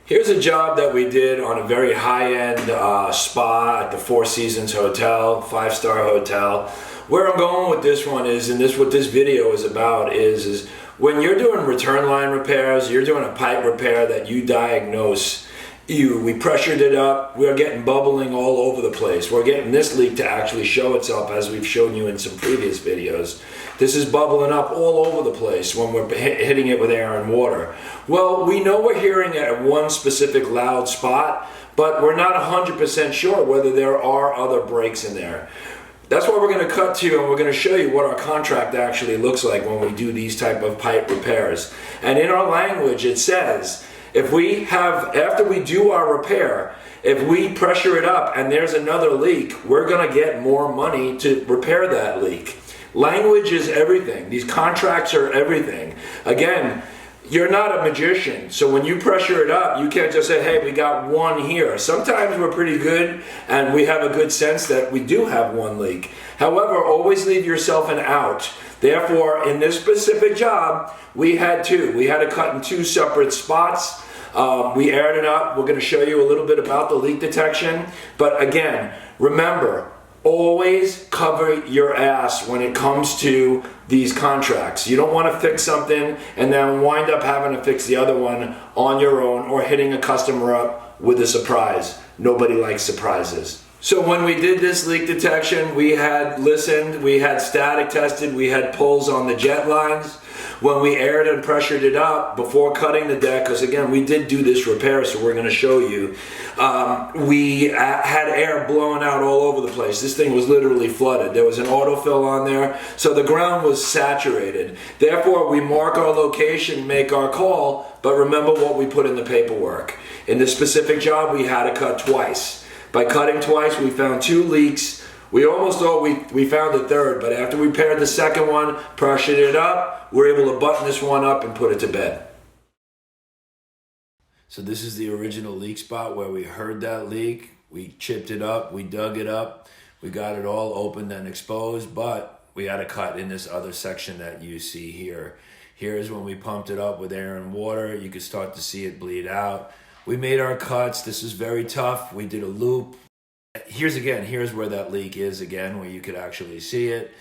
Here's a job that we did on a very high-end spa at the Four Seasons Hotel, 5-star hotel. Where I'm going with this one is, and what this video is about is when you're doing return line repairs, you're doing a pipe repair that you diagnose, we pressured it up, we're getting bubbling all over the place. We're getting this leak to actually show itself as we've shown you in some previous videos. This is bubbling up all over the place when we're hitting it with air and water. Well, we know we're hearing it at one specific loud spot, but we're not 100% sure whether there are other breaks in there. That's what we're going to cut to, and we're going to show you what our contract actually looks like when we do these type of pipe repairs. And in our language it says, if we have, after we do our repair, if we pressure it up and there's another leak, we're going to get more money to repair that leak. Language is everything. These contracts are everything. Again, you're not a magician, so when you pressure it up, you can't just say, hey, we got one here. Sometimes we're pretty good and we have a good sense that we do have one leak. However, always leave yourself an out. Therefore, in this specific job, we had two. We had to cut in two separate spots. We aired it up. We're going to show you a little bit about the leak detection. But again, remember, always cover your ass when it comes to these contracts. You don't want to fix something and then wind up having to fix the other one on your own or hitting a customer up with a surprise. Nobody likes surprises. So when we did this leak detection, we had listened, we had static tested, we had pulls on the jet lines. When we aired and pressured it up before cutting the deck, because again, we did do this repair, so we're going to show you, we had air blowing out all over the place. This thing was literally flooded. There was an autofill on there, so the ground was saturated. Therefore, we mark our location, make our call, but remember what we put in the paperwork. In this specific job, we had to cut twice. By cutting twice, we found two leaks. We almost thought we found a third, but after we paired the second one, pressured it up, we're able to button this one up and put it to bed. So this is the original leak spot where we heard that leak. We chipped it up, we dug it up, we got it all opened and exposed, but we had to cut in this other section that you see here. Here's when we pumped it up with air and water. You could start to see it bleed out. We made our cuts. This is very tough. We did a loop. Here's where that leak is again, where you could actually see it.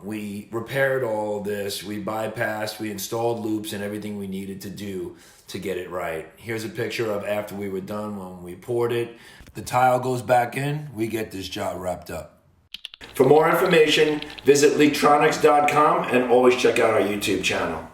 We repaired all this. We bypassed, we installed loops and everything we needed to do to get it right. Here's a picture of after we were done when we poured it. The tile goes back in, we get this job wrapped up. For more information, visit Leaktronics.com and always check out our YouTube channel.